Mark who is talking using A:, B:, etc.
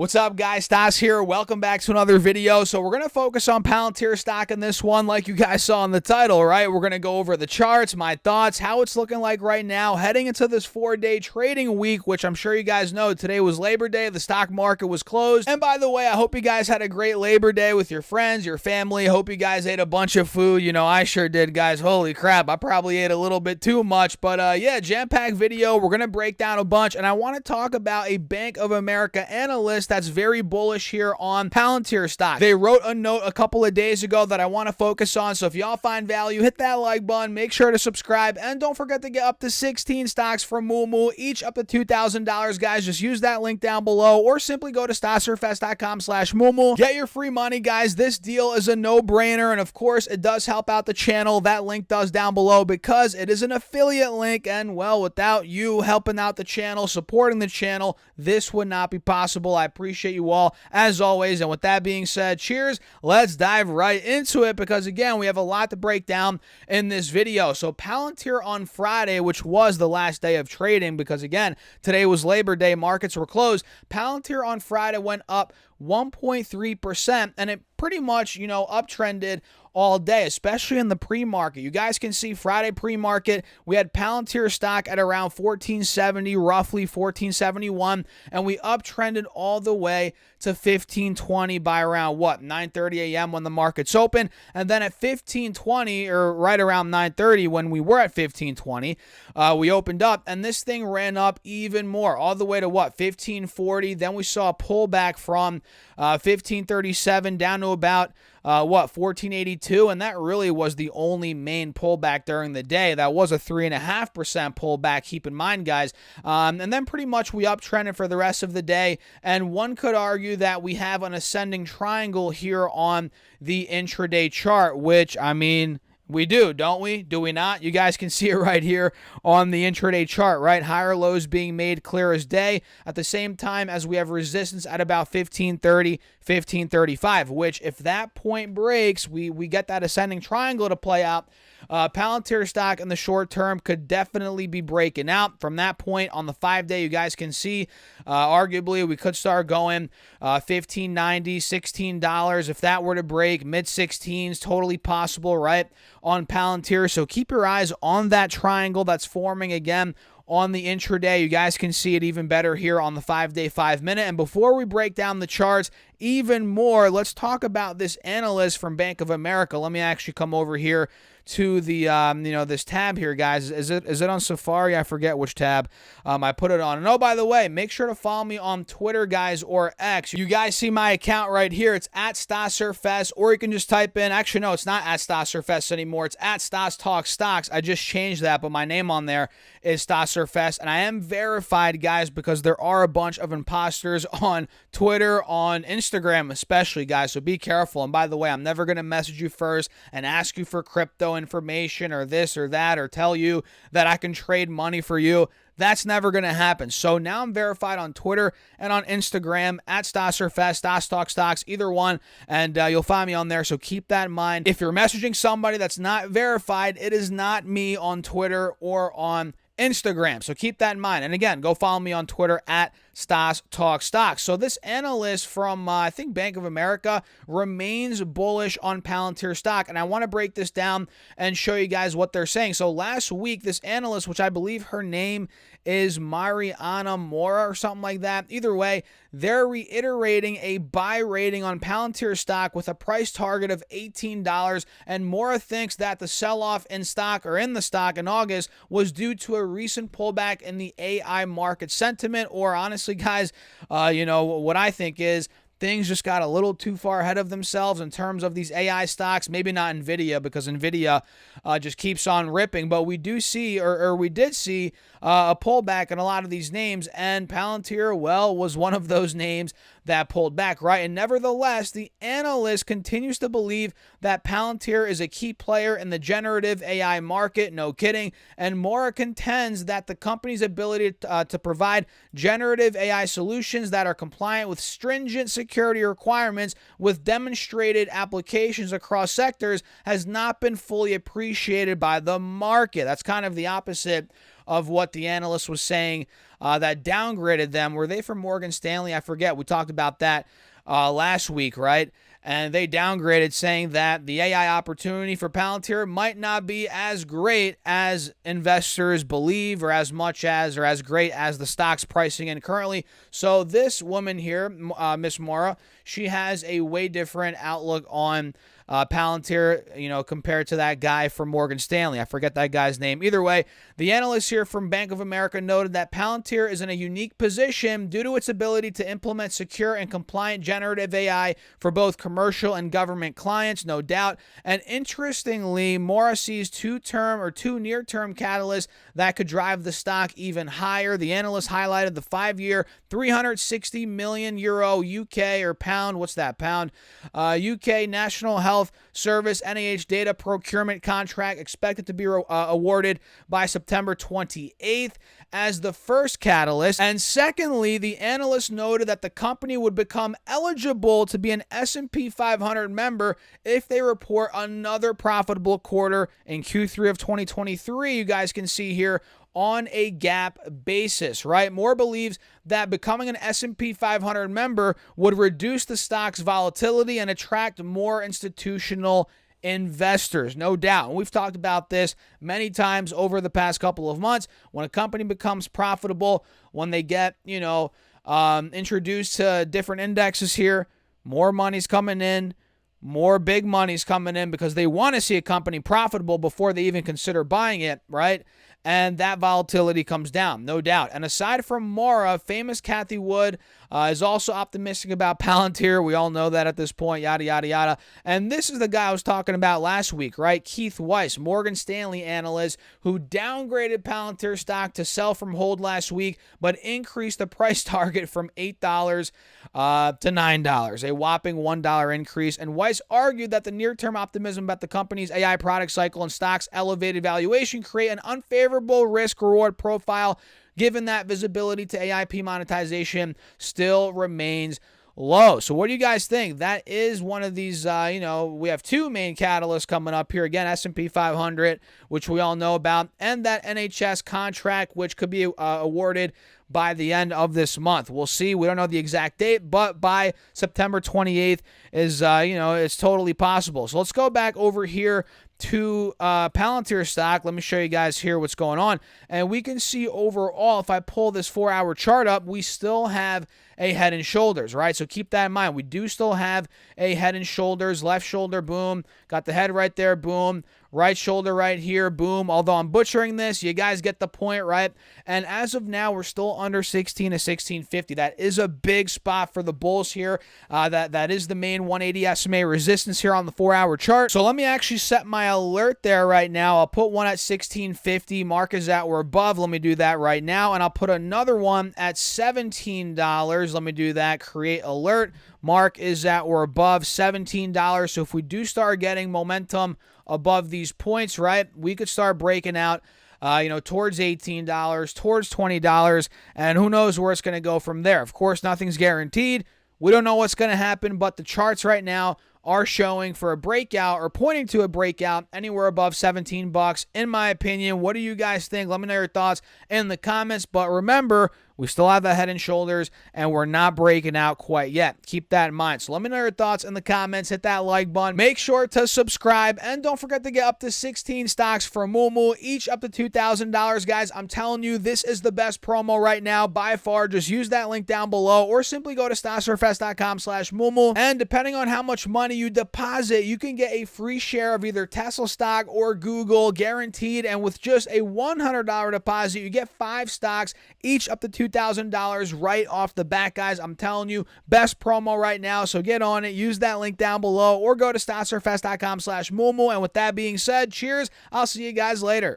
A: What's up, guys? Stas here. Welcome back to another video. So we're going to focus on Palantir stock in this one, like you guys saw in the title, right? We're going to go over the charts, my thoughts, how it's looking like right now, heading into this 4-day trading week, which I'm sure you guys know today was Labor Day. The stock market was closed. And by the way, I hope you guys had a great Labor Day with your friends, your family. Hope you guys ate a bunch of food. You know, I sure did, guys. Holy crap. I probably ate a little bit too much. But yeah, jam-packed video. We're going to break down a bunch. And I want to talk about a Bank of America analyst that's very bullish here on Palantir stock. They wrote a note a couple of days ago that I want to focus on. So if y'all find value, hit that like button, make sure to subscribe, and don't forget to get up to 16 stocks from Moomoo, each up to $2,000, guys. Just use that link down below or simply go to stasserfest.com/Moomoo. Get your free money, guys. This deal is a no-brainer, and of course, it does help out the channel. That link does down below because it is an affiliate link, and well, without you helping out the channel, supporting the channel, this would not be possible. I appreciate you all as always. And with that being said, cheers. Let's dive right into it because again, we have a lot to break down in this video. So Palantir on Friday, which was the last day of trading because again, today was Labor Day, markets were closed. Palantir on Friday went up 1.3%, and it pretty much, uptrended all day, especially in the pre-market. You guys can see Friday pre-market, we had Palantir stock at around 1470, roughly 1471, and we uptrended all the way to 1520 by around 9:30 a.m. when the markets open, and then at 1520 or right around 9:30 when we were at 1520, we opened up, and this thing ran up even more, all the way to 1540. Then we saw a pullback from 1537 down to about 1482, and that really was the only main pullback during the day. That was a 3.5% pullback, keep in mind, guys. And then pretty much we uptrended for the rest of the day, and one could argue that we have an ascending triangle here on the intraday chart, which, I mean, we do, don't we? Do we not? You guys can see it right here on the intraday chart, right? Higher lows being made clear as day at the same time as we have resistance at about 1530, 1535, which if that point breaks, we get that ascending triangle to play out. Palantir stock in the short term could definitely be breaking out. From that point on the 5-day, you guys can see arguably we could start going $15.90, $16 if that were to break. Mid-16s, totally possible, right, on Palantir. So keep your eyes on that triangle that's forming again on the intraday. You guys can see it even better here on the 5-day, 5-minute. And before we break down the charts even more, let's talk about this analyst from Bank of America. Let me actually come over here to the this tab here, guys. Is it on Safari? I forget which tab I put it on. And oh, by the way, make sure to follow me on Twitter, guys, or X. You guys see my account right here. It's at StasserFest, or you can just type in, actually no, it's not at StasserFest anymore. It's at Stas Talk Stocks. I just changed that, but my name on there is StasserFest, and I am verified, guys, because there are a bunch of imposters on Twitter, on Instagram especially, guys, so be careful. And by the way, I'm never going to message you first and ask you for crypto information or this or that, or tell you that I can trade money for you. That's never going to happen. So now I'm verified on Twitter and on Instagram at StasserFest, Stas Talk Stocks, either one, and you'll find me on there. So keep that in mind. If you're messaging somebody that's not verified, it is not me on Twitter or on Instagram. So keep that in mind. And again, go follow me on Twitter at Stas Talk Stocks. So this analyst from, I think, Bank of America remains bullish on Palantir stock. And I want to break this down and show you guys what they're saying. So last week, this analyst, which I believe her name is Mariana Mora or something like that. Either way, they're reiterating a buy rating on Palantir stock with a price target of $18. And Mora thinks that the sell-off in stock or in the stock in August was due to a recent pullback in the AI market sentiment, or honestly, guys, what I think is things just got a little too far ahead of themselves in terms of these AI stocks. Maybe not NVIDIA, because NVIDIA just keeps on ripping. But we do see, or we did see a pullback in a lot of these names. And Palantir, well, was one of those names that pulled back, right? And nevertheless, the analyst continues to believe that Palantir is a key player in the generative AI market. No kidding. And Mora contends that the company's ability to provide generative AI solutions that are compliant with stringent security requirements with demonstrated applications across sectors has not been fully appreciated by the market. That's kind of the opposite of what the analyst was saying that downgraded them. Were they from Morgan Stanley? I forget. We talked about that last week, right? And they downgraded, saying that the AI opportunity for Palantir might not be as great as investors believe, or as much as, or as great as the stock's pricing in currently. So this woman here, Miss Mora, she has a way different outlook on Palantir, compared to that guy from Morgan Stanley. I forget that guy's name. Either way, the analyst here from Bank of America noted that Palantir is in a unique position due to its ability to implement secure and compliant generative AI for both commercial and government clients, no doubt. And interestingly, Mora sees two near-term catalysts that could drive the stock even higher. The analyst highlighted the 5-year 360 million euro UK or pound, what's that, pound? UK National Health Service NIH data procurement contract expected to be awarded by September 28th as the first catalyst. And secondly, the analyst noted that the company would become eligible to be an S&P 500 member if they report another profitable quarter in Q3 of 2023. You guys can see here on a GAAP basis, right? Moore believes that becoming an S&P 500 member would reduce the stock's volatility and attract more institutional investors, no doubt. And we've talked about this many times over the past couple of months. When a company becomes profitable, when they get, introduced to different indexes here, more money's coming in, more big money's coming in, because they want to see a company profitable before they even consider buying it, right? And that volatility comes down, no doubt. And aside from Mora, famous Cathie Wood is also optimistic about Palantir. We all know that at this point, yada, yada, yada. And this is the guy I was talking about last week, right? Keith Weiss, Morgan Stanley analyst, who downgraded Palantir stock to sell from hold last week, but increased the price target from $8 to $9, a whopping $1 increase. And Weiss argued that the near-term optimism about the company's AI product cycle and stock's elevated valuation create an unfavorable risk-reward profile, given that visibility to AIP monetization still remains low. So what do you guys think? That is one of these, we have two main catalysts coming up here. Again, S&P 500, which we all know about, and that NHS contract, which could be awarded by the end of this month. We'll see. We don't know the exact date, but by September 28th is, it's totally possible. So let's go back over here to Palantir stock. Let me show you guys here what's going on. And we can see overall, if I pull this 4-hour chart up, we still have a head and shoulders, right? So keep that in mind. We do still have a head and shoulders, left shoulder, boom. Got the head right there, boom. Right shoulder right here, boom. Although I'm butchering this, you guys get the point, right? And as of now, we're still under 16 to 1650. That is a big spot for the bulls here. That is the main 180 SMA resistance here on the 4-hour chart. So let me actually set my alert there right now. I'll put one at 1650. Mark is at or above. Let me do that right now. And I'll put another one at $17. Let me do that. Create alert. Mark is at or above $17. So if we do start getting momentum above these points, right, we could start breaking out, towards $18, towards $20, and who knows where it's going to go from there. Of course, nothing's guaranteed. We don't know what's going to happen, but the charts right now are showing for a breakout, or pointing to a breakout anywhere above $17, in my opinion. What do you guys think? Let me know your thoughts in the comments. But remember, we still have the head and shoulders, and we're not breaking out quite yet. Keep that in mind. So let me know your thoughts in the comments. Hit that like button. Make sure to subscribe, and don't forget to get up to 16 stocks for Moomoo, each up to $2,000, guys. I'm telling you, this is the best promo right now by far. Just use that link down below, or simply go to stocksurfest.com/Moomoo. And depending on how much money you deposit, you can get a free share of either Tesla stock or Google, guaranteed. And with just a $100 deposit, you get 5 stocks, each up to $2,000 right off the bat, guys. I'm telling you, best promo right now. So get on it. Use that link down below, or go to stocksurfest.com/Moomoo. And with that being said, cheers. I'll see you guys later.